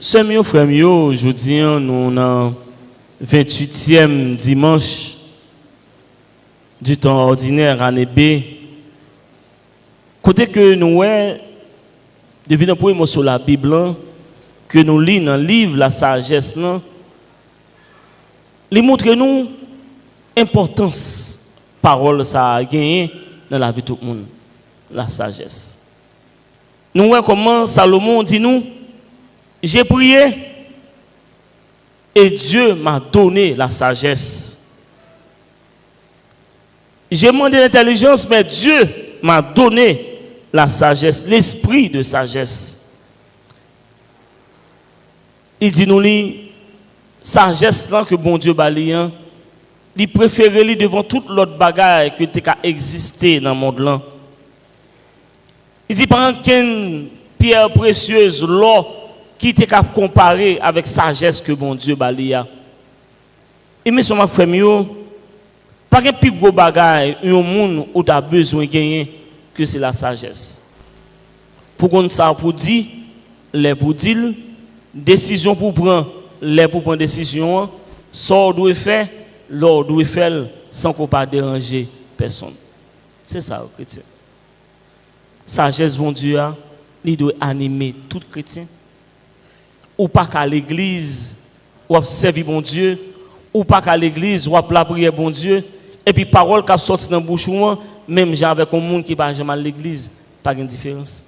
Sœurs, frères, aujourd'hui, nous sommes 28e dimanche du temps ordinaire, année B. Côté que nous, depuis le premier mot sur la Bible, que nous lisons dans le livre La Sagesse, il montre nous l'importance parole ça a gagné dans la vie de tout le monde. La sagesse. Nous voyons comment Salomon dit nous, j'ai prié et Dieu m'a donné la sagesse. J'ai demandé l'intelligence, mais Dieu m'a donné la sagesse, l'esprit de sagesse. Il dit nous, sagesse là que bon Dieu balaye, il préfère lui devant toute l'autre bagaille que tu as existé dans le monde là. Il dit par exemple qu'une pierre précieuse, l'or, qui t'est comparé avec sagesse que bon Dieu balaye. Et mais son frère pas un plus gros bagaille un monde où tu as besoin de gagner que c'est la sagesse. Pour qu'on ça pour dire, les pour dire, décision pour prendre, les pour prendre décision, ça doit faire, l'or doit faire sans qu'on pas déranger personne. C'est ça le chrétien. Sagesse bon Dieu il doit animer tout chrétien. Ou pas qu'à l'église, ou servir bon Dieu, ou pas qu'à l'église, ou la prière bon Dieu, et puis parole qui sorti dans la bouche, même avec un monde qui va jamais à l'église, pas de différence.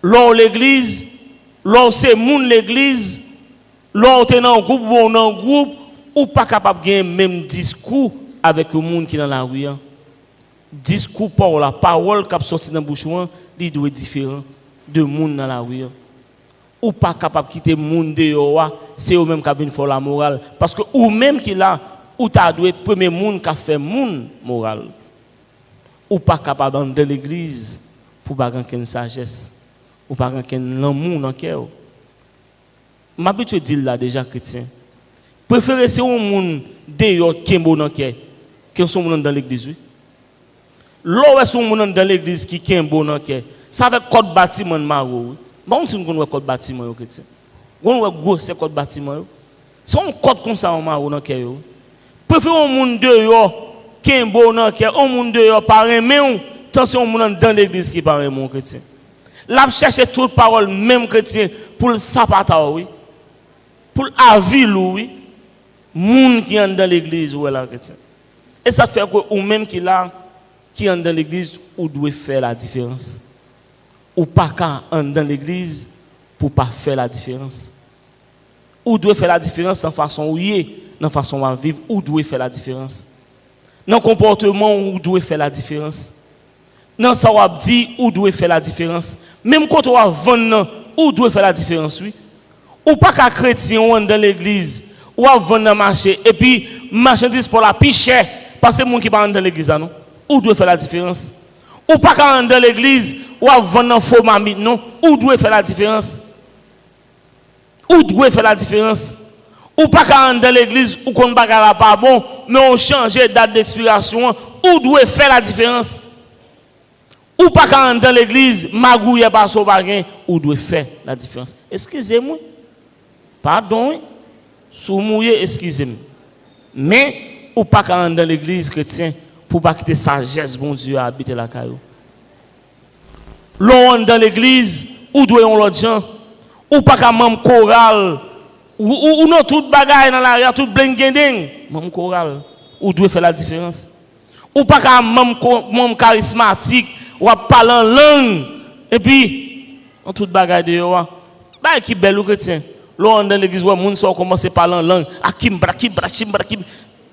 Lors l'église, lors c'est monde l'église, lors tu es dans un groupe ou dans un groupe, ou pas capable de gagner même discours avec le monde qui est dans la rue. Discours par la parole qui sorti dans la bouche, il doit être différent de monde dans la rue. Ou pas capable de quitter le monde dehors, c'est eux-mêmes qui viennent faire la morale. Parce que ou même qui là, ou tu dois être le premier monde qui a fait monde moral. Ou pas capable de l'église pour pas avoir une sagesse. Ou pas avoir un amour dans le cœur. Je m'habitue à dire là déjà chrétien. Préférez c'est un monde dehors qui est bon dans le cœur que son monde dans l'église. Là où est un monde dans l'église qui est bon dans le cœur, ça avec code bâtiment de Maro. Bon, si nous avons un code bâtiment, nous avons un code bâtiment. C'est un code comme ça, on a un cœur. Préférez un monde dehors qui est bon dans le cœur, un monde dehors par un mais tant c'est un monde dans l'église qui parle mon chrétien. Là, chercher toute parole, même chrétien, pour le sapata, oui. Pour l'avis, oui. Monde qui est dans l'église, ou là, chrétien. Et ça fait que, ou même qui là, qui est dans l'église, ou doit faire la différence. Ou pas qu'à dans l'église pour pas faire la différence. Ou doit faire la différence dans la façon où il est, dans la façon où vivre, ou doit faire la différence. Dans le comportement, où doit faire la différence. Dans ce qu'on dit, où doit faire la différence. Même quand on va vendre, où doit faire la différence, oui. Ou pas qu'à chrétien dans l'église, ou à vendre dans le marché, et puis marchandise pour la plus chère, parce que les gens qui parlent dans l'église, non? Où doit faire la différence. Ou pas qu'à dans l'église, ou à vendre un faux mamite, non? Où doit faire la différence? Où doit faire la différence? Ou pas qu'à dans l'église, ou qu'on ne pas bon, mais on change de date d'expiration, où doit faire la différence? Ou pas qu'à dans l'église, magouille pas son bagage, où doit faire la différence? Excusez-moi. Pardon. Sous mouillé, excusez-moi. Mais, ou pas qu'à dans l'église chrétienne, pour pas quitter sagesse, bon Dieu, à habiter la caillou. L'on dans l'église, ou doit on l'autre gens, ou pas qu'à même choral, ou non toute bagaille dans l'arrière, tout blingending, même choral, ou doit faire la différence. Ou pas qu'à même charismatique, ou à parler en langue, et puis, en toute bagaille de yo, bah qui belle ou chrétien. L'on dans l'église, où moun sont commencer à parler en langue, akim brakim,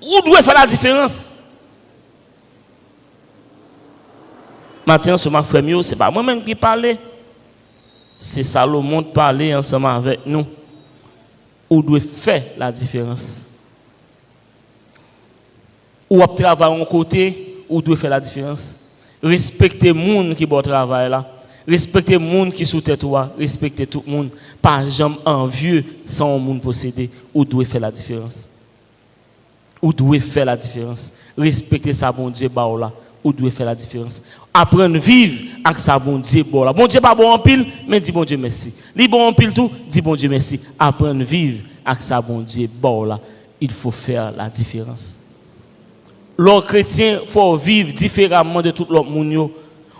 ou doit faire la différence. Maintenant, ce ma frère, ce n'est pas moi-même qui parle. C'est Salomon qui parle ensemble avec nous. Où doit faire la différence. Ou à travailler en côté, où doit faire la différence. Respectez les gens qui vont travailler là. Respectez les gens qui sont sous tête. Respectez tout le monde. Pas jamais envieux sans un monde posséder. Où doit faire la différence. Où doit faire la différence. Respectez ça, bon Dieu, là. ou doit faire la différence. Apprendre à vivre avec ça, bon Dieu, bon là. Bon Dieu pas bon en pile, mais dis bon Dieu merci. Li bon en pile tout, dis bon Dieu merci. Apprendre à vivre avec ça, bon Dieu, bon là. Il faut faire la différence. L'autre chrétien, il faut vivre différemment de tout l'autre monde.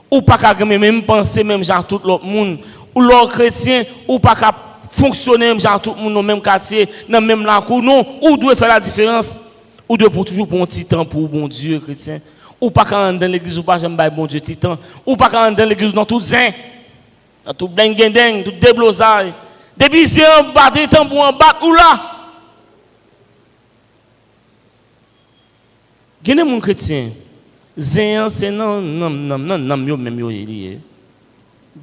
Ou pas qu'à même penser même genre tout l'autre monde. Ou l'autre chrétien, ou pas qu'à fonctionner même genre tout le monde dans le même quartier, dans le même la cour. Non, ou doit faire la différence. Ou doit pour toujours pour un petit temps pour bon Dieu chrétien. Ou pas quand dans l'église ou pas j'aime pas bon Dieu titan. Ou pas quand dans l'église dans tout zin. Dans tout bling tout déblosage. Depuis c'est un battre tambour en bat ou là. Gene mon chrétien. Zin c'est non yo même yo lié.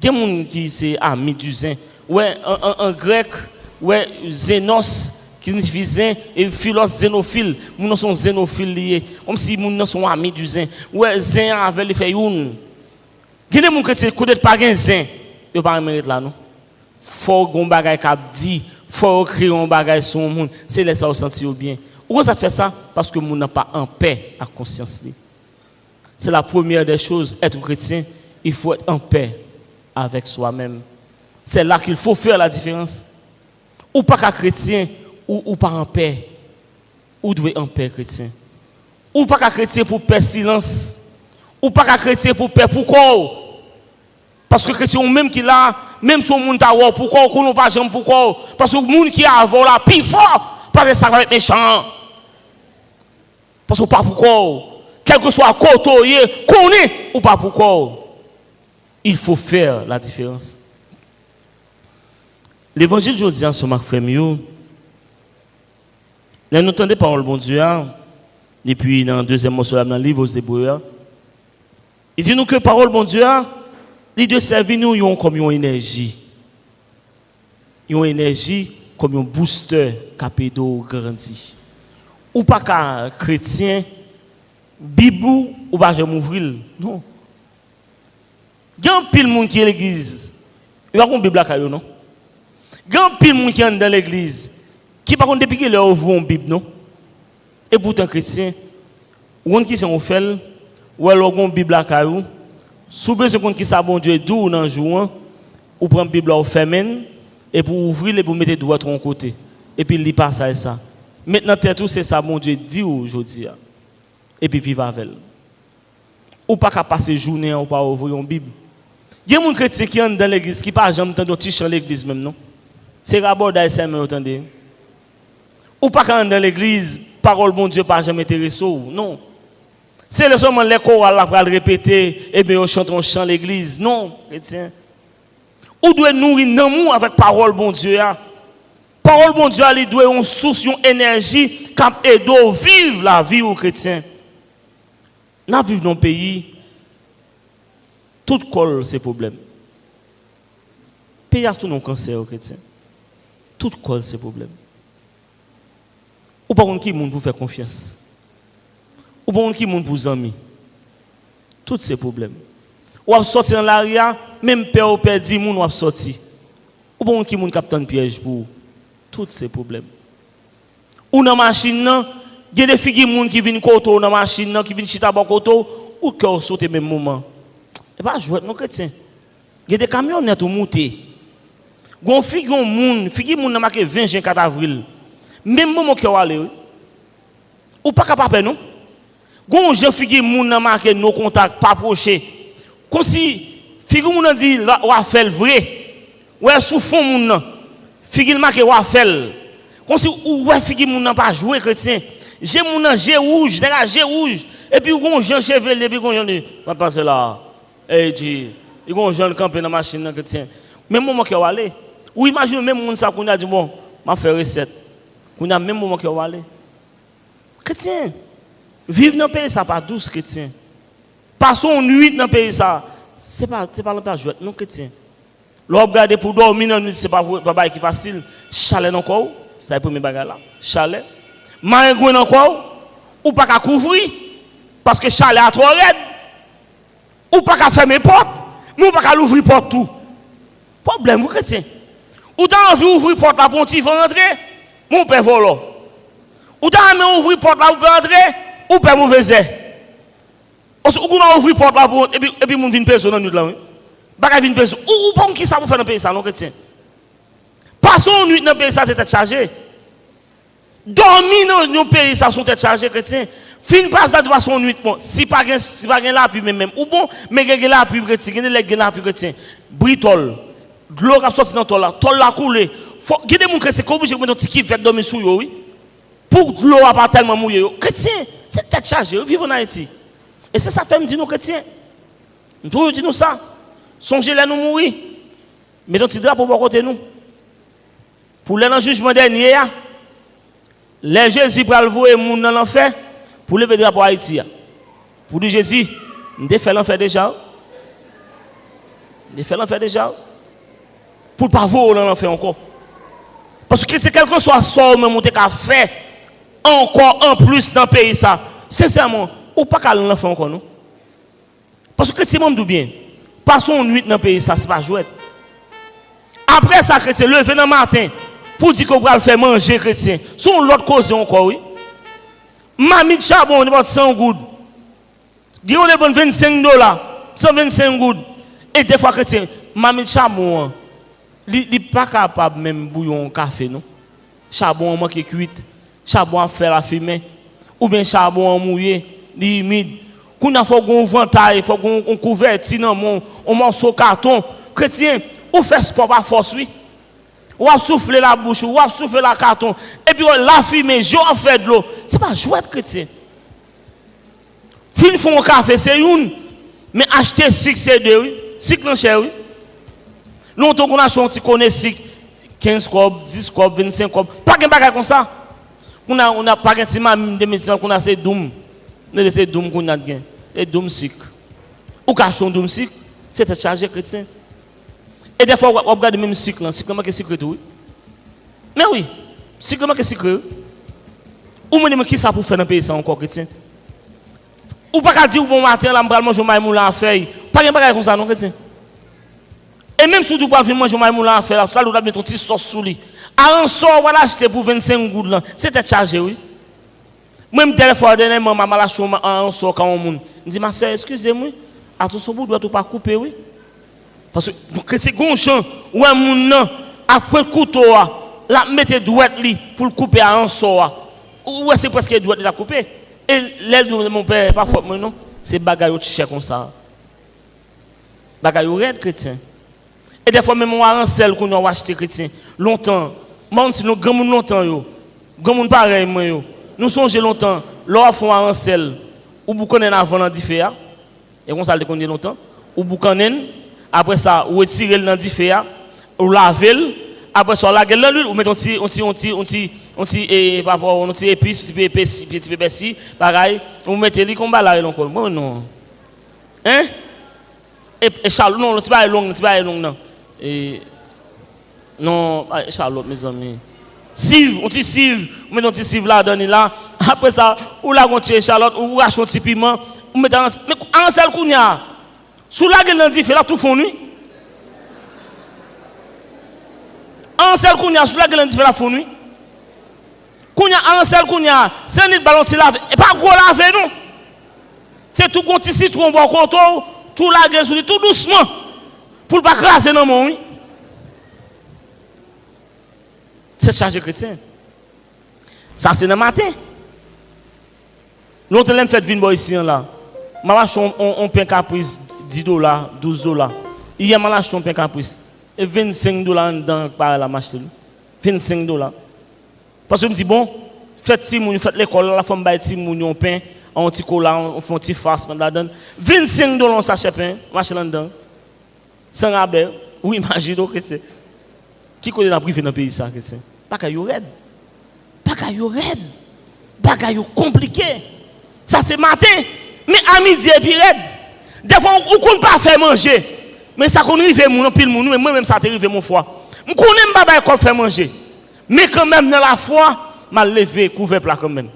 Gen moun qui c'est ami du zin. Ouais en grec ouais Zénos qui signifie zin et philos zénophile. Moun sont zénophiles liés. Comme si moun sont amis du zin. Ouais zin avec les fait une. Gene moun chrétien connaît pas gen zin. Yo pas mérite là non. Faut gon bagay k'ap di, faut créer un bagay sur moun. C'est laisser ça sentir bien. Pourquoi ça fait ça? Parce que moun n'a pas en paix à conscience. C'est la première des choses, être chrétien, il faut être en paix avec soi-même. C'est là qu'il faut faire la différence. Ou pas qu'un chrétien, ou pas en paix. Ou doit en paix chrétien. Ou pas qu'un chrétien pour paix silence. Ou pas qu'un chrétien pour paix pourquoi? Parce que chrétien même qui là, même si on monde ta wa pourquoi qu'on pas jamais pourquoi? Parce que le monde qui a avant là plus fort parce que ça va être méchant. Parce que pas pourquoi. Quel que soit côté, connaît ou pas pourquoi. Il faut faire la différence. L'évangile aujourd'hui en ce Marc Frémio, nous entendons parole bon Dieu depuis dans le deuxième morceau dans le livre aux Hébreux. Il dit nous que parole bon Dieu les deux servir nous comme une énergie. Une énergie comme un booster capédo grandi. Ou pas qu'un chrétien Bible ou pas jamais ouvrir. Non. Il y a un pile monde qui est l'église. Il y a une Bible à caillou non. Il y a un pile monde qui est dans l'église qui par contre depuis qu'il a ouvert une Bible non. Et pourtant chrétien ou qui sont fait ou alors une Bible à caillou sous besoin qui ça bon Dieu dou dans jour ou prend Bible au fermen et pour ouvrir et pour mettre droit de côté et puis il passe ça et ça. Maintenant tout c'est ça mon Dieu dit aujourd'hui. Et puis vivre avec elle. Ou pas qu'à passer journée ou pas ouvrir une Bible. Il y a des chrétiens qui sont dans l'église qui pas jamais entendu petit chant l'église même non. C'est rabord d'Aïssa mais entendez. Ou pas qu'à dans l'église parole bon Dieu pas jamais intéressé non. C'est seulement les chorales là pour le répéter et bien on chante un chant l'église non chrétien. Ou doit nourrir l'amour avec parole bon Dieu a. Parole bon Dieu elle doit une source une énergie cap et d'eau vivre la vie aux chrétiens. Nous vivons dans un pays, tout colle ces problèmes. Le pays a tout un cancer aux chrétiens. Tout colle ces problèmes. Ou pas qui monde pour faire confiance. Ou pas qui monde pour amis. Tous ces problèmes. Ou à sortir dans l'arrière, même père ou père dit moun ou à sortir. Ou pas qui monde capitaine piège pour tous ces problèmes. Ou dans machine nan, il y a des filles qui viennent côté dans machine qui viennent chita bon côté ou que sauter même moment. Et pas jouer non chrétien. Il y a des camionnettes ou monter. Gon fille moun n'a marqué 24 avril. Même moment que aller. Ou pas capable non. Gon jeune fille moun n'a marqué nos contacts pas approcher. Comme si fille moun a dit wa faire vrai. Ouais sous fond moun. Fille marqué wa faire. Comme si ouais fille moun n'a pas jouer chrétien. J'ai mon G rouge, G rouge. Et puis, on jeune chevelu, et puis, on jeune, on passe là. Et dit, il y a un jeune campé dans la machine, chrétien. Même moment qui va aller. Ou imagine, même mon ça qu'on a dit, bon, m'a fait recette. Qu'on a même moment qui va aller. Chrétien, vivre dans le pays, ça pas douce, chrétien. Passons une nuit dans le pays, ça, c'est pas le pas jouer, non, chrétien. L'on regarde pour dormir dans la nuit, c'est pas qui facile. Chalet encore, c'est le premier bagage là. Chalet. Maringouin encore, ou pas qu'à couvrir, parce que chalet a trop raide, ou pas qu'à fermer porte, mais ou pas qu'à l'ouvrir porte tout. Problème, vous chrétien. Ou t'as envie d'ouvrir porte là pour t'y faire entrer, mon père volo. Ou t'as envie d'ouvrir porte là pour entrer, ou père mauvais. On a ouvert porte là pour et puis mon vient personne dans nuit là. Bagay vient personne. Ou bon qui ça pour faire dans pays ça non chrétien. Passons nuit dans pays ça c'est tête chargée. Dormir dans nos pays ça sont tête chargée chrétien. Fin passe là de façon nuit bon. Si pas gain là puis même ou bon mais gain là puis chrétien, gain là puis chrétien. Britol. De l'eau qui sorti dans tol là couler. Faut gade mon chrétien comme obligé mettre un petit qui vête dormir sous yo oui. Pour de l'eau pas tellement mouillé. Chrétien, c'est tête chargée, vivre en Haïti. Et c'est ça fait me dire nous chrétiens. Nous disons ça. Songez là nous mourir. Mettons petit drapeau pour côté nous. Pour le jugement dernier, les Jésus pour le voir moun dans l'enfer pour lever drapeau Haïti. Pour dire Jésus, nous fait l'enfer déjà. Nous fait l'enfer déjà. Pour pas voir dans l'enfer encore. Parce que c'est quelque soit sort même monter qu'a fait encore en plus dans le pays ça. Sincèrement, ou pas qu'à l'enfer encore nous. Parce que chrétien m'dou bien. Passons nuit dans le pays ça c'est pas jouet. Après ça chrétien lever dans le matin pour dire qu'on va le faire manger chrétien. Son l'autre cause encore oui. Mamie de charbon on est 100 gouttes. Dis on est bon $25, 125 gouttes. Et des fois chrétien, mamie de charbon il pas capable même bouillon café non. Charbon manque cuit, charbon faire la fumée ou bien charbon mouillé, humide. Qu'on a faut gon ventail, faut gon couverti dans mon morceau carton. Chrétien, ou fait sport par force oui. Ou a souffler la bouche, ou a souffler la carton et puis la fumée, j'en fait de l'eau. C'est pas jouet chrétien. Fin font café c'est une mais acheter 6 c'est 2 oui. 6 cher oui. Longtemps qu'on a acheté connaît 15 cob, 10 cob, 25 cob. Pas de bagage comme ça. On a pas de petit mam de médecin qu'on a c'est doum. Ne laissez doum qu'on a gain. Et doum sick. Ou cachon doum sick, c'est chargé chrétien. Et des fois on regarde même cycle là, cycle que secret oui. Mais oui, cycle que secret. Ou même qui ça pour faire dans pays ça encore chrétien. Ou pas dire bon matin là m'bral manger maï moula en feuille. Pas de bagage comme ça non chrétien. Et même si tu vas venir manger maï moula en feuille, ça doit mettre un petit sauce sous lui. À un sort, on va l'acheter pour 25 gouttes là. C'était chargé, oui. Même des fois, dernièrement, maman l'a acheté un sort quand on monte. Je dis, ma soeur, excusez-moi, à tout ce bout, doit tout pas couper, oui. Parce que c'est un champ où un monde après le couteau, la mettre douette pour couper à un sort. Ou c'est presque douette la couper. Et l'aile de mon père, pas fort, non. C'est bagaille au cher comme ça. Bagaille au red chrétien. Et des fois, même on a un sel qu'on a acheté chrétien. Longtemps. Moi, si nous avons longtemps, nous avons pareil, nous songeons longtemps. L'on font un sel. Ou vous connaissez avant dans différé. Et on s'en connaît longtemps. Ou vous connaissez. Après ça, ou retirer dans différé. Ou laver. Après ça, la gueule dans l'huile. Ou mettre un petit épice, un petit persil. Pareil. Ou mettez les comme là. Bon, non. Hein? Et Charles, non, c'est pas long, non. Et non, Charlotte, mes amis. Cive, on dit cive, on met un petit cive là, donne là. Après ça, ou là, on tire Charlotte, ou rache un petit piment, on met en seul qu'on y a. Sous la gueule, on dit, fait là tout fond, nuit. En seul qu'on y a, sous la gueule, on dit, fait là fond, nuit. Qu'on y a, en seul qu'on y a, c'est un ballon de lave, et pas gros laver, non. C'est tout contre ici, tout on boit contour, tout la gueule, tout doucement. Pour ne pas craser dans mon oui. C'est chargé chrétien. Ça c'est le matin. L'autre l'aime fait venir ici là. M'a acheté un pain caprice $10, $12. Hier m'a acheté un pain caprice et $25 dans par la machine. $25. Parce que je me dis bon, faites si moun faites l'école la femme baille ti moun un pain, un petit cola, on fait un petit farce là dedans. $25 sachet pain, marché là dedans. Sans rabais, oui, imagine chrétien. Qui connaît la privé dans le pays ça chrétien? Pas qu'à yo red. Pas qu'à yo red. Pas qu'à yo compliqué. Ça c'est matin, mais à midi et puis red. Des fois on connaît pas faire manger. Mais ça qu'on rive mon pile mon mais moi même ça t'arrive mon foi. On connaît pas ba quoi faire manger. Mais quand même dans la foi, m'a levé couvert plat quand même.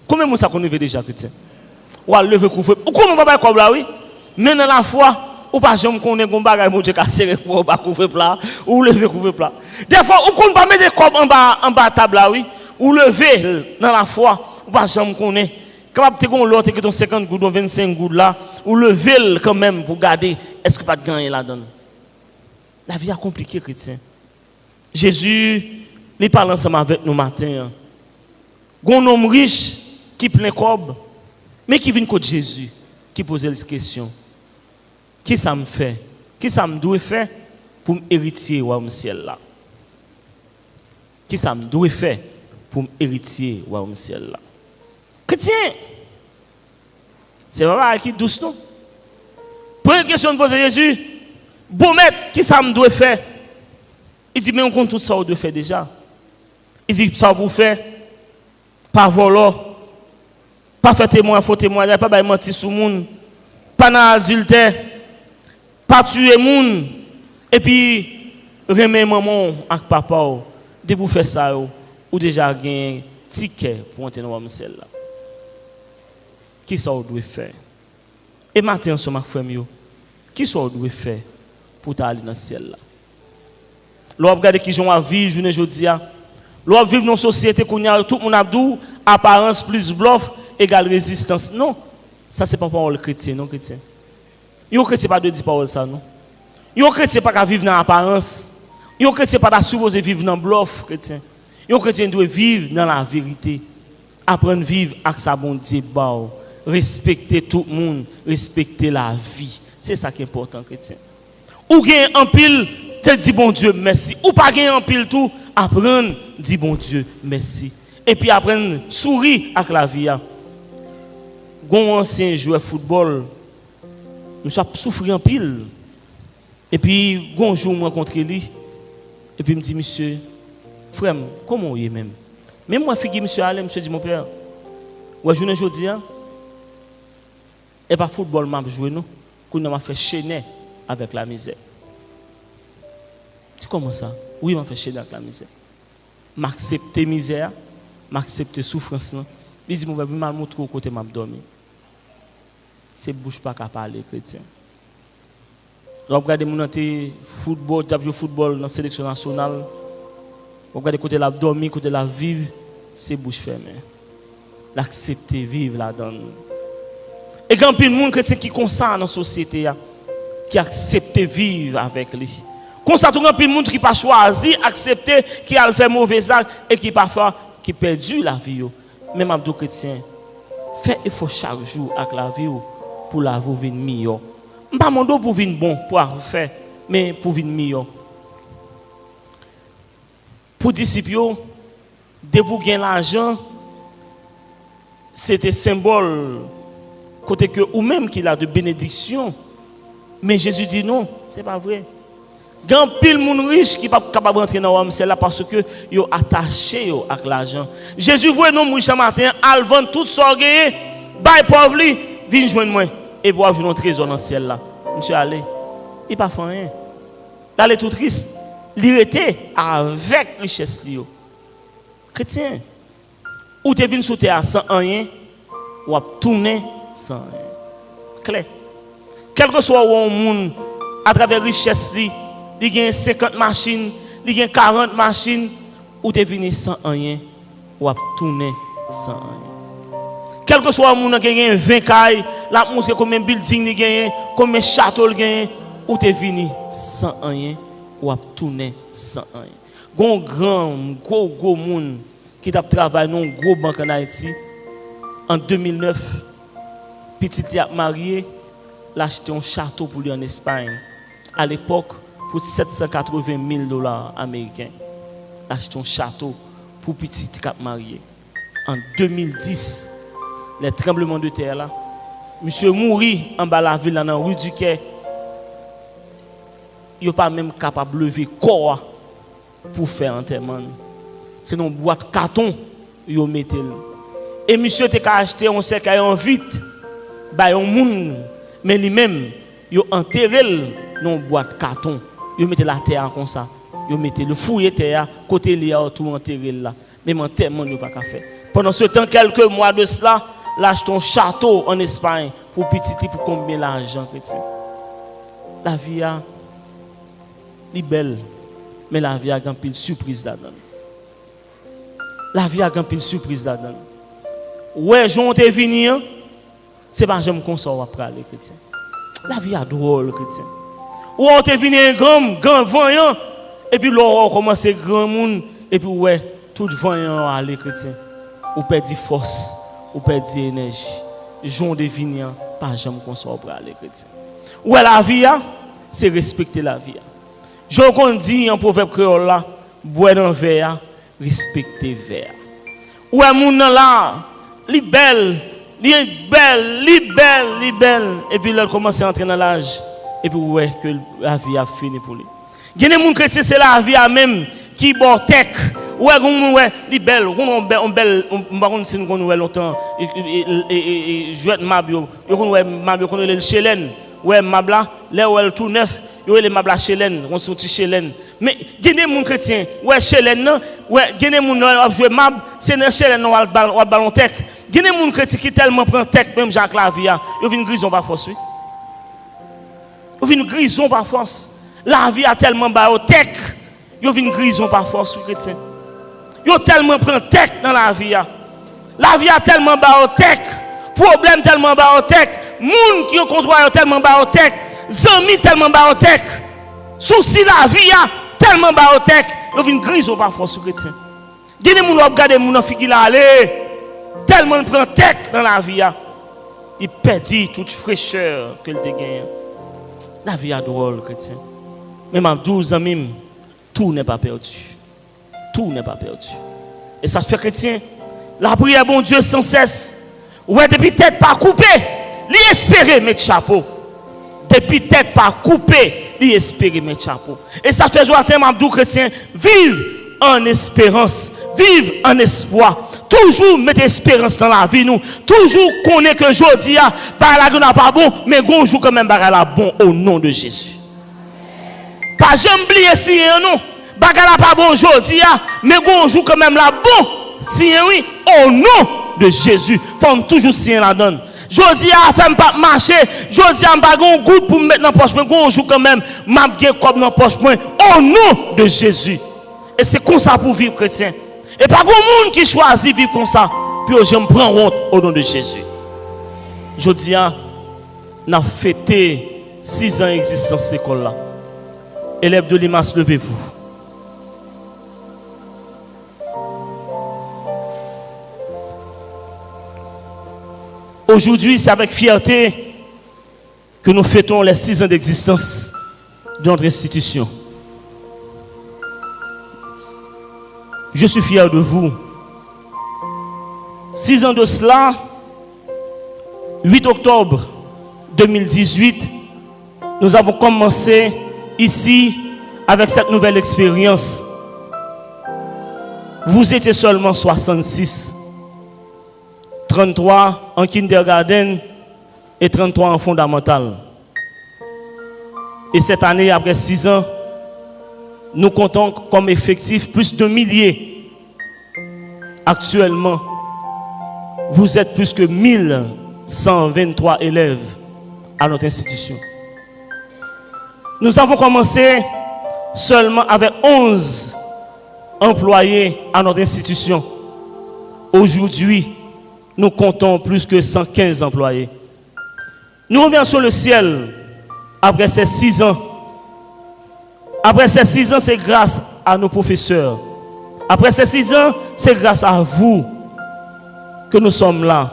Combien de ça qu'on rive déjà chrétien? Ou a lever couvert. Ou comment pas ba quoi là oui? Mais dans la foi ou pas jamais connaît gon bagay mon Dieu ka serrer pour ba couvrir plat ou lever couvrir plat. Des fois ou qu'on pas mettre des corps en bas table là oui ou lever dans la foi ou pas jamais connaît capable de te l'autre que ton 50 gouttes, ton 25 gouttes là, ou lever quand même pour garder, est-ce que pas de gagner là-dedans? La vie est compliquée, chrétien. Jésus, il parle ensemble avec nous matin. Il y a un homme riche qui plein cob, mais qui vient contre Jésus, qui pose la question. Qui ça me fait? Qui ça me doit faire pour m'héritier au ciel là? Qui ça me doit faire pour m'héritier au ciel là? Chrétien, c'est pas qui douce non? Première question de poser Jésus, bon maître, qui ça me doit faire? Il dit, mais on compte tout ça, on doit faire déjà. Il dit, ça vous fait, pas voler, pas faire témoin, faux témoignage, pas mentir sur le monde, pas dans l'adultère, pas tuer le monde, et puis remettre maman avec papa. Dès que vous faites ça, ou déjà gagné un ticket pour entrer dans le ciel. Qui ça vous doit faire? Et maintenant, sur ma famille, qui ça vous doit faire pour aller dans le ciel? L'on regarde qui j'en vivre journée aujourd'hui. L'on vivre dans une société où tout le monde a dit apparence plus bluff égale résistance. Non, ça c'est pas parole chrétien, non chrétien. Yon chrétien pas de dire parole ça non. Yon chrétien pas vivre dans l'apparence. Yon chrétien pas supposé vivre dans bluff chrétien. Yon chrétien doit vivre dans la vérité. Apprendre à vivre avec sa bon Dieu, respecter tout le monde, respecter la vie. C'est ça qui est important chrétien. Ou gain en pile te dit bon Dieu merci. Ou pas gagner en pile tout, apprendre dit bon Dieu merci. Et puis apprendre sourire avec la vie. Gon ancien joueur football, nous a souffert en pile. Et puis gon jour me rencontre lui. Et puis me dit monsieur, frère, comment vous est même? Même moi fille monsieur allez, monsieur dit mon père. Ouais journée aujourd'hui et pas football m'a joué nous, qu'on m'a fait chaîner avec la misère. Tu comment ça? Oui, m'a fait chaîner avec la misère. M'accepter misère, m'accepter souffrance. Il dit, mon père, m'a montré au côté m'a dormi. C'est bouche pas qu'à parler, chrétien. Regardez mon football, tu as joué football dans la sélection nationale. Regardez côté la dormir, côté la vivre, c'est bouche fermée. L'accepter, vivre là-dedans. Et quand il y a des gens chrétiens qui sont comme ça dans la société, qui acceptent vivre avec lui. Comme ça, il y a des gens qui n'ont pas choisi d'accepter, qui a fait mauvais actes et qui parfois qui perdu la vie. Même Abdou chrétien, fait effort chaque jour avec la vie pour la vie venir meilleure. Je ne pas pour venir bon, pour faire, mais pour venir meilleur. Pour les disciples, dès que vous gagnez l'argent, c'était symbole côté que ou même qu'il a de bénédiction. Mais Jésus dit non, c'est pas vrai. Il y a pile monde riche qui pas capable d'entrer dans l'homme, c'est là parce que yo attaché avec l'argent. Jésus voit nous riches matin, al vendre tout ça gagné, bail pauvre li, viens joindre moi et pour avoir un trésor dans le ciel là. Monsieur allez, il pas fait rien. Là il est tout triste. Il était avec richesse li yo. Chrétien, ou tu viens sous terre sans rien, ou à tourner sans rien. Clair. Quel que soit le monde, à travers richesse, il y a 50 machines, il y a 40 machines, ou tu es sans rien, ou à tourner sans rien. Quel que soit le monde qui a 20 cailles, la montre combien de buildings il gagne, combien de châteaux il gagne, ou tu es venu sans rien, ou à tourner sans rien. Un gros monde qui a travaillé dans une grosse banque en Haïti, en 2009, petit a marié, il a acheté un château pour lui en Espagne. À l'époque, pour 780 000 dollars américains. Il a acheté un château pour petit qui a marié. En 2010, les tremblements de terre là, monsieur mourit en bas de la ville, dans la rue du Quai. Il n'est pas même capable de lever corps pour faire enterrement. C'est dans une boîte carton il mettait. Et monsieur t'a acheté un cercueil en vite, bah un monde, mais lui-même il enterré dans une boîte carton. Il mettait la terre comme ça. Il mettait le fouiller terre côté il a tout enterré là. Même enterrement il pas qu'à faire. Pendant ce temps quelques mois de cela, il a acheté un château en Espagne pour petit pour combien l'argent chrétien. La vie est belle, mais la vie a une surprise là-dedans. La vie a une surprise là-dedans. ouais, j'ont été venus, c'est pas j'aime qu'on soit après les chrétiens. La vie est drôle, chrétien. Ou on te venu un grand voyant, et puis là, on commence à grand monde, et puis ouais, tout voyant à les chrétiens. Ou perdre force, ou perdre énergie. J'ont des vignes, pas jamais qu'on soit après les chrétiens. Ouais, la vie, c'est respecter la vie. J'en qu'on dit en proverbe créole là, boire dans verre, respecter verre. Ouais, moun là, li belle, et puis là, elle commence à entrer dans l'âge, et puis ouais, que la vie a fini pour lui. Il y a des gens chrétiens, c'est la vie à même qui bord tech. Ouais, li belle, on belle, on si nous ouais longtemps, et jouet mabio, ouais mabio qu'on le chelen, ouais mabla, là où elle tout neuf, yo les mabla chelen, on sorti chelen. Mais il y a des gens chrétiens, ouais chelen, ouais, il y a des gens qui jouer mab, c'est dans chelen ou ballon tech. Il y a des gens chrétiens qui tellement prend tech même Jacques Lavia, yo vinn grison par force. Yo vinn grison par force. La vie a tellement bas au tech, yo vinn grison par force chrétien. Yo tellement prend tech dans la vie. La vie a tellement bas au tech, problème tellement bas au tech, moun qui ont contrôle tellement bas au tech, zami tellement bas au tech, souci la vie a tellement bas au tech, yo vinn grison par force chrétien. Gene moun op gade moun en figi la aller, tellement prend tech dans la vie il perdit toute fraîcheur que il te gagne. La vie a drôle chrétien. Même en 12 ans même, tout n'est pas perdu. Tout n'est pas perdu. Et ça fait chrétien, la prière bon Dieu sans cesse. Ouais, depuis tête pas coupée, lui espérer mettre chapeau. Depuis tête pas coupée, lui espérer mettre chapeau. Et ça fait joie à thème Abdou chrétien, vive en espérance, vive en espoir. Toujours mettre espérance dans la vie nous. Toujours connaît que aujourd'hui la n'a pas bon, mais gonjou quand même la bon au nom de Jésus. Pas jamais oublier si non. Bagala pas bon aujourd'hui, mais gonjou quand même la bon. Si oui, au nom de Jésus. Faut toujours si la donne. Jodi a fait pas marcher, jodi a pas gon goutte pour mettre dans poche, mais gonjou quand même m'a bien comme dans poche point au nom de Jésus. Et c'est comme ça pour vivre chrétien. Et pas grand monde qui choisit vivre comme ça. Puis je me prends honte au nom de Jésus. Jodi a n'a fêté 6 ans d'existence l'école là. Élèves de l'IMAS, levez-vous. Aujourd'hui, c'est avec fierté que nous fêtons les 6 ans d'existence de notre institution. Je suis fier de vous. 6 ans de cela, 8 octobre 2018, nous avons commencé ici avec cette nouvelle expérience. Vous étiez seulement 66. 33 en kindergarten et 33 en fondamental. Et cette année, après 6 ans, nous comptons comme effectif plus de milliers. Actuellement, vous êtes plus que 1123 élèves à notre institution. Nous avons commencé seulement avec 11 employés à notre institution. Aujourd'hui, nous comptons plus que 115 employés. Nous remercions le ciel après ces 6 ans. Après ces 6 ans, c'est grâce à nos professeurs. Après ces 6 ans, c'est grâce à vous que nous sommes là.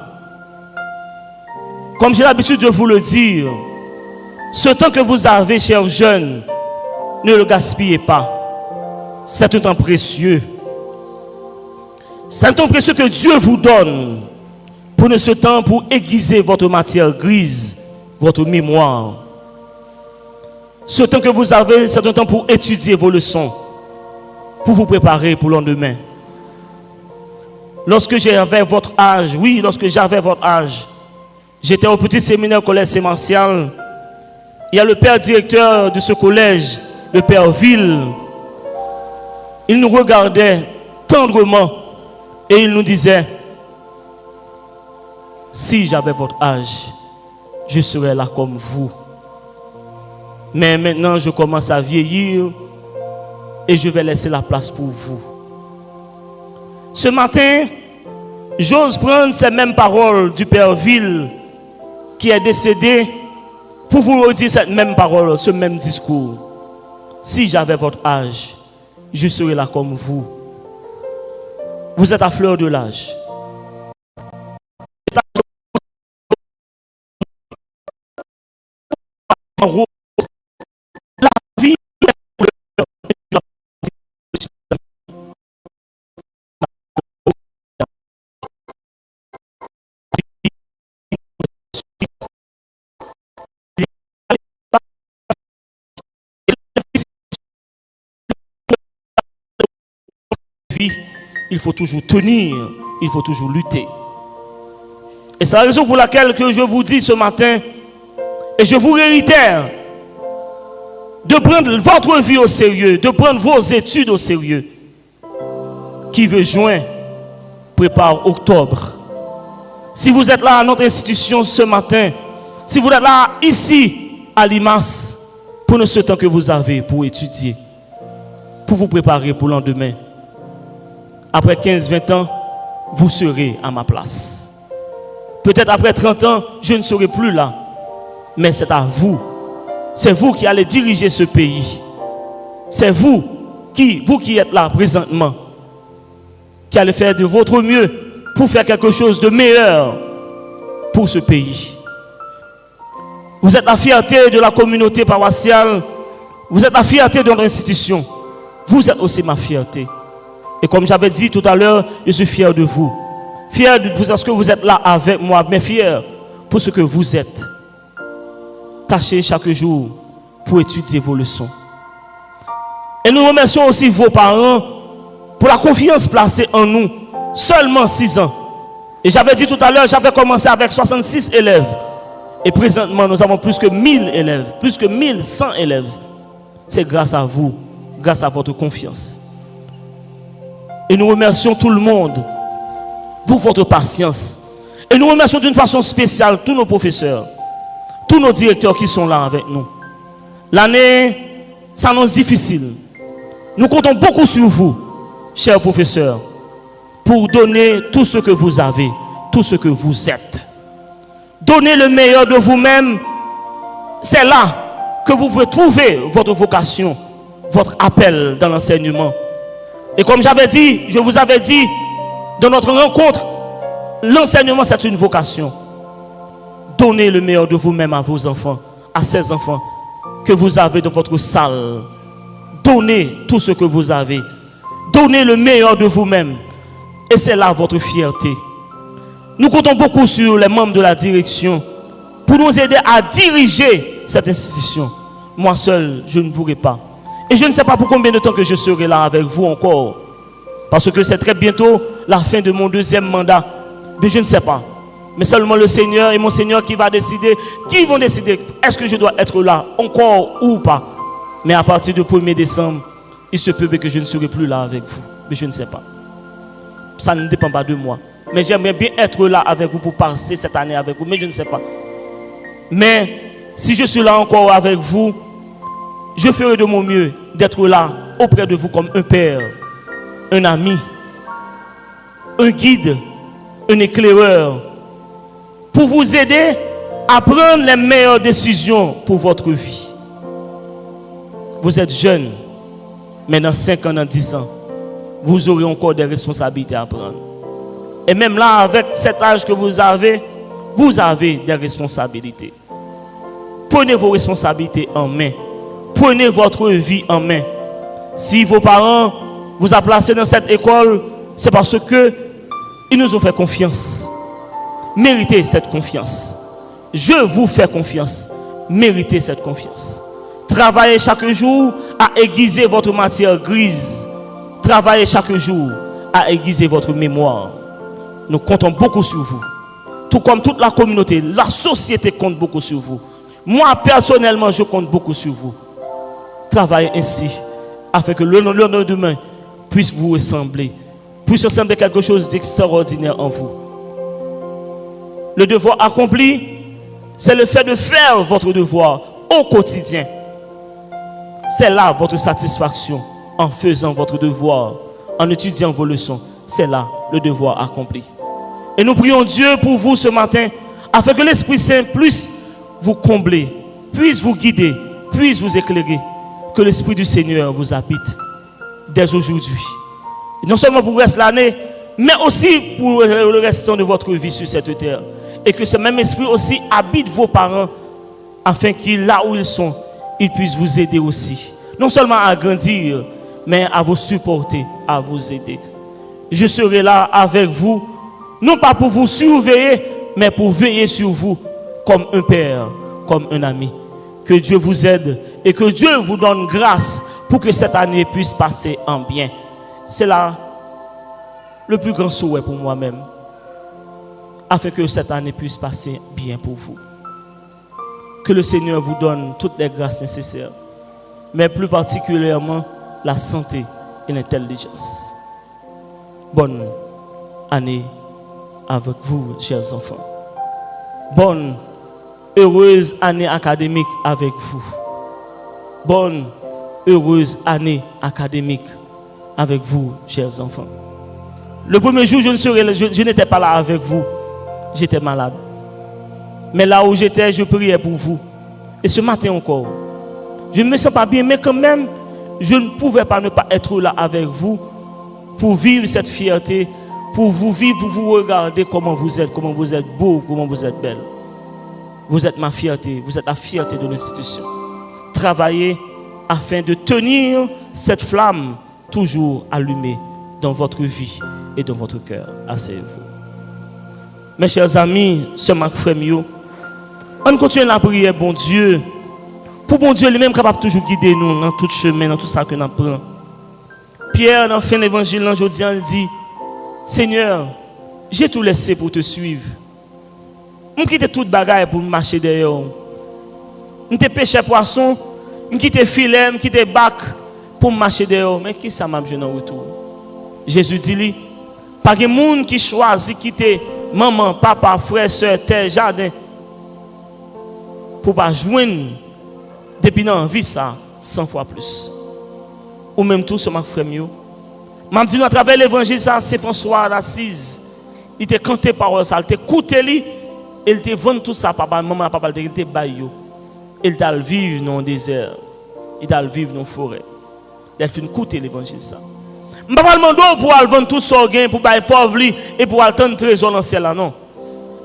Comme j'ai l'habitude de vous le dire, ce temps que vous avez, chers jeunes, ne le gaspillez pas. C'est un temps précieux. C'est un temps précieux que Dieu vous donne. Prenez ce temps pour aiguiser votre matière grise, votre mémoire. Ce temps que vous avez, c'est un temps pour étudier vos leçons, pour vous préparer pour le lendemain. Lorsque j'avais votre âge, j'étais au petit séminaire collège sémential. Il y a le père directeur de ce collège, le père Ville. Il nous regardait tendrement et il nous disait: si j'avais votre âge, je serais là comme vous. Mais maintenant, je commence à vieillir et je vais laisser la place pour vous. Ce matin, J'ose prendre ces mêmes paroles du Père Ville qui est décédé pour vous redire cette même parole, ce même discours. Si j'avais votre âge, je serais là comme vous. Vous êtes à fleur de l'âge. La vie il faut toujours tenir, il faut toujours lutter. Et c'est la raison pour laquelle que je vous dis ce matin, et je vous réitère, de prendre votre vie au sérieux, de prendre vos études au sérieux. Qui veut juin, prépare octobre. Si vous êtes là à notre institution ce matin, si vous êtes là ici à l'IMAS, prenez ce temps que vous avez pour étudier, pour vous préparer pour le lendemain. Après 15-20 ans, vous serez à ma place. Peut-être après 30 ans, je ne serai plus là. Mais c'est à vous. C'est vous qui allez diriger ce pays. C'est vous qui êtes là présentement, qui allez faire de votre mieux pour faire quelque chose de meilleur pour ce pays. Vous êtes la fierté de la communauté paroissiale. Vous êtes la fierté de notre institution. Vous êtes aussi ma fierté. Et comme j'avais dit tout à l'heure, je suis fier de vous. Fier de vous parce que vous êtes là avec moi, mais fier pour ce que vous êtes. Tâchez chaque jour pour étudier vos leçons. Et nous remercions aussi vos parents pour la confiance placée en nous. Seulement 6 ans. Et j'avais dit tout à l'heure, j'avais commencé avec 66 élèves. Et présentement, nous avons plus que 1000 élèves, plus que 1100 élèves. C'est grâce à vous, grâce à votre confiance. Et nous remercions tout le monde pour votre patience. Et nous remercions d'une façon spéciale tous nos professeurs, tous nos directeurs qui sont là avec nous. L'année s'annonce difficile. Nous comptons beaucoup sur vous, chers professeurs, pour donner tout ce que vous avez, tout ce que vous êtes. Donnez le meilleur de vous-même. C'est là que vous pouvez trouver votre vocation, votre appel dans l'enseignement. Et comme j'avais dit, je vous avais dit, dans notre rencontre, l'enseignement c'est une vocation. Donnez le meilleur de vous-même à vos enfants, à ces enfants que vous avez dans votre salle. Donnez tout ce que vous avez. Donnez le meilleur de vous-même. Et c'est là votre fierté. Nous comptons beaucoup sur les membres de la direction pour nous aider à diriger cette institution. Moi seul, je ne pourrai pas. Et je ne sais pas pour combien de temps que je serai là avec vous encore. Parce que c'est très bientôt la fin de mon 2e mandat. Mais je ne sais pas. Mais seulement le Seigneur et mon Seigneur qui va décider. Qui vont décider est-ce que je dois être là encore ou pas. Mais à partir du 1er décembre, il se peut que je ne serai plus là avec vous. Mais je ne sais pas. Ça ne dépend pas de moi. Mais j'aimerais bien être là avec vous pour passer cette année avec vous. Mais je ne sais pas. Mais si je suis là encore avec vous, je ferai de mon mieux d'être là auprès de vous comme un père, un ami, un guide, un éclaireur, pour vous aider à prendre les meilleures décisions pour votre vie. Vous êtes jeune, mais dans 5 ans, dans 10 ans, vous aurez encore des responsabilités à prendre. Et même là, avec cet âge que vous avez des responsabilités. Prenez vos responsabilités en main. Prenez votre vie en main. Si vos parents vous ont placé dans cette école, c'est parce que ils nous ont fait confiance. Méritez cette confiance. Je vous fais confiance. Méritez cette confiance. Travaillez chaque jour à aiguiser votre matière grise. Travaillez chaque jour à aiguiser votre mémoire. Nous comptons beaucoup sur vous. Tout comme toute la communauté, la société compte beaucoup sur vous. Moi, personnellement, je compte beaucoup sur vous. Travaillez ainsi, afin que le lendemain puisse vous ressembler, puisse ressembler quelque chose d'extraordinaire en vous. Le devoir accompli, c'est le fait de faire votre devoir au quotidien. C'est là votre satisfaction en faisant votre devoir, en étudiant vos leçons. C'est là le devoir accompli. Et nous prions Dieu pour vous ce matin, afin que l'Esprit Saint puisse vous combler, puisse vous guider, puisse vous éclairer. Que l'Esprit du Seigneur vous habite dès aujourd'hui. Et non seulement pour le reste de l'année, mais aussi pour le restant de votre vie sur cette terre. Et que ce même Esprit aussi habite vos parents, afin qu'ils, là où ils sont, ils puissent vous aider aussi. Non seulement à grandir, mais à vous supporter, à vous aider. Je serai là avec vous, non pas pour vous surveiller, mais pour veiller sur vous comme un père, comme un ami. Que Dieu vous aide et que Dieu vous donne grâce pour que cette année puisse passer en bien. C'est là le plus grand souhait pour moi-même, afin que cette année puisse passer bien pour vous. Que le Seigneur vous donne toutes les grâces nécessaires, mais plus particulièrement la santé et l'intelligence. Bonne année avec vous, chers enfants. Bonne, heureuse année académique avec vous. Bonne, heureuse année académique avec vous, chers enfants. Le premier jour, je n'étais pas là avec vous. J'étais malade. Mais là où j'étais, je priais pour vous. Et ce matin encore, je ne me sens pas bien, mais quand même, je ne pouvais pas ne pas être là avec vous pour vivre cette fierté, pour vous vivre, pour vous regarder comment vous êtes beau, comment vous êtes belle. Vous êtes ma fierté, vous êtes la fierté de l'institution. Travaillez afin de tenir cette flamme toujours allumée dans votre vie et dans votre cœur. Asseyez-vous. Mes chers amis, ce frère, on continue à prier, bon Dieu, pour bon Dieu lui-même capable de toujours guider nous dans tout chemin, dans tout ça que nous apprenons. Pierre, dans la fin de l'évangile, aujourd'hui, il dit, Seigneur, j'ai tout laissé pour te suivre. Je quitte toute bagaille pour marcher derrière. Je te pêche poisson, je quitte filet, je quitte bac pour marcher derrière. Mais qui ça m'a besoin en retour? Jésus dit, pas de monde qui choisit quitter maman, papa, frère, soeur, terre, jardin pour pas joindre depuis dans la vie ça 100 fois plus. Ou même tout ce que je fais mieux. Je dis à travers l'évangile, ça, c'est François d'Assise. Il t'a canté parole, ça, il t'a écouté, il t'a vendu tout ça, papa, maman, papa, il t'a baillé. Il t'a vivre dans le désert. Il t'a vivre dans la forêt. Il fait écouter l'évangile, ça. Je ne vais pas demander pour aller vendre tout ce gain, pour bailler pauvre et pour aller tendre trésor dans le ciel, non.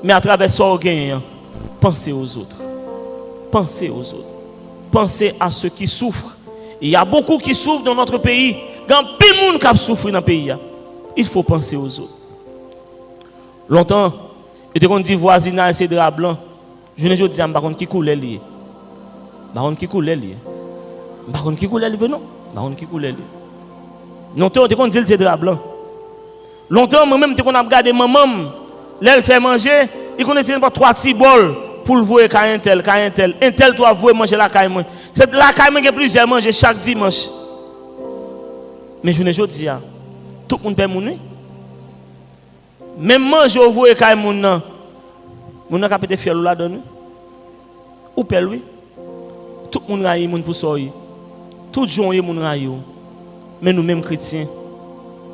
Mais à travers ce gain, pensez aux autres. Pensez aux autres. Pensez à ceux qui souffrent. Il y a beaucoup qui souffrent dans notre pays. Quand plus de monde qui souffre dans le pays, il faut penser aux autres. Longtemps, il y a dit voisinage, c'est drap blanc. Je ne dis pas qui coulait lié. Baron qui coulait lié. Baron qui coulait lié, non. Baron qui coulait lié. Longtemps, il y a dit c'est drap blanc. Longtemps, moi-même, je regardé maman, elle fait manger, il connaît pas 3 petits bols pour le voir un tel. Un tel doit voir manger la caille. C'est la caille qui a plusieurs manger chaque dimanche. Mais je ne dis pas, tout le monde peut mourir. Même manger au voie caille moun n'a pas été fier là donner. Ou peut lui. Tout le monde raille moun pour soyer. Tout jour moun raille. Mais nous mêmes chrétiens,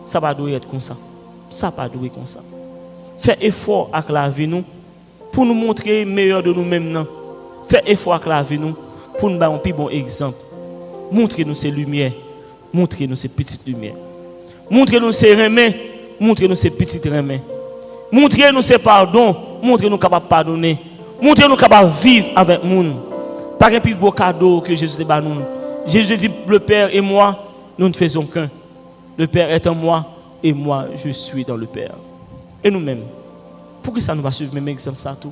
ça va doit être comme ça. Ça pas doit être comme ça. Fais effort avec la vie nous pour nous montrer meilleur de nous-mêmes. Fais effort avec la vie nous pour nous donner un plus bon exemple. Montrez-nous ces lumières. Montrez-nous ces petites lumières. Montrez-nous ces remèdes. Montrez-nous ces petites remèdes. Montrez-nous ces pardons. Montrez-nous capables de pardonner. Montrez-nous capables de vivre avec nous. Pas un plus beau cadeau que Jésus te donne. Jésus dit, le Père et moi, nous ne faisons qu'un. Le Père est en moi et moi, je suis dans le Père. Et nous-mêmes, pourquoi ça nous va suivre même exemple ça tout?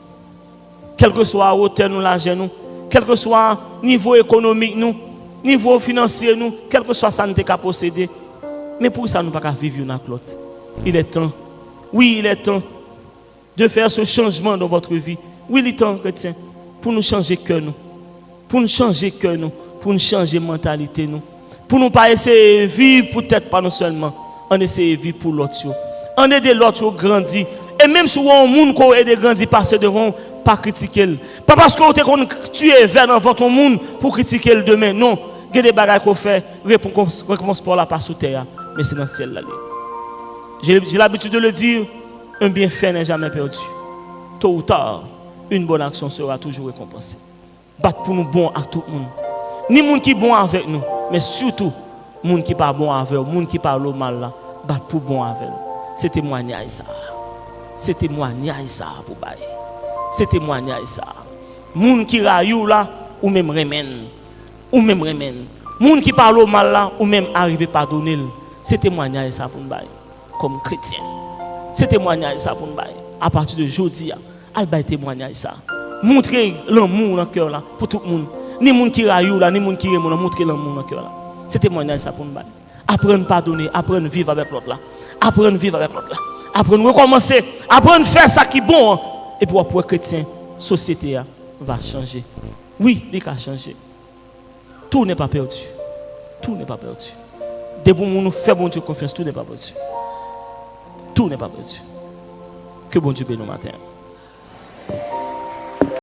Quel que soit la hauteur nous, l'argent nous, quel que soit le niveau économique nous, niveau financier nous, quel que soit ça nous qu'à posséder. Mais pourquoi ça nous pas vivre une avec l'autre? Il est temps. Oui, il est temps de faire ce changement dans votre vie. Oui, il est temps, chrétien, pour nous changer cœur nous. Pour nous changer cœur nous. Pour nous changer mentalité nous. Pour nous pas essayer de vivre peut-être pas nous seulement. On essaie de vivre pour l'autre. On aide l'autre à grandir. Et même si on monde qui aide à grandir, passer devant, pas critiquer. Pas parce que vous tuez vers dans votre monde pour critiquer le demain. Non. Il y a des bagages qu'on fait, réponse pour la pas sous terre. Mais c'est dans le ciel là. J'ai l'habitude de le dire. Un bienfait n'est jamais perdu. Tôt ou tard, une bonne action sera toujours récompensée. Battre pour nous bon à tout le monde. Ni monde qui bon avec nous, mais surtout monde qui pas bon avec nous, monde qui parle mal là, battre pour bon avec nous. C'est témoignage ça. C'est témoignage ça pour bailler. C'est témoignage ça. Monde qui raillou là ou même remène. Ou même remène. Monde qui parle mal là ou même arriver pardonner. C'est témoignage ça pour nous bailler comme chrétien. C'est témoignage ça pour nous bailler. À partir de aujourd'hui, al bailler témoignage ça. Montrer l'amour dans le cœur là pour tout le monde. Ni monde qui raillou là, ni monde qui remène, montrer l'amour dans le cœur là. C'est témoignage ça pour nous bailler. Apprendre à pardonner, apprendre à vivre avec l'autre là. Apprendre à vivre avec l'autre là. Apprendre à recommencer, apprendre à faire ça qui est bon. Et puis pour les chrétiens, la société va changer. Oui, il va changer. Tout n'est pas perdu. Tout n'est pas perdu. Dès que nous faisons bon Dieu confiance, tout n'est pas perdu. Tout n'est pas perdu. Que bon Dieu bénisse nous matin.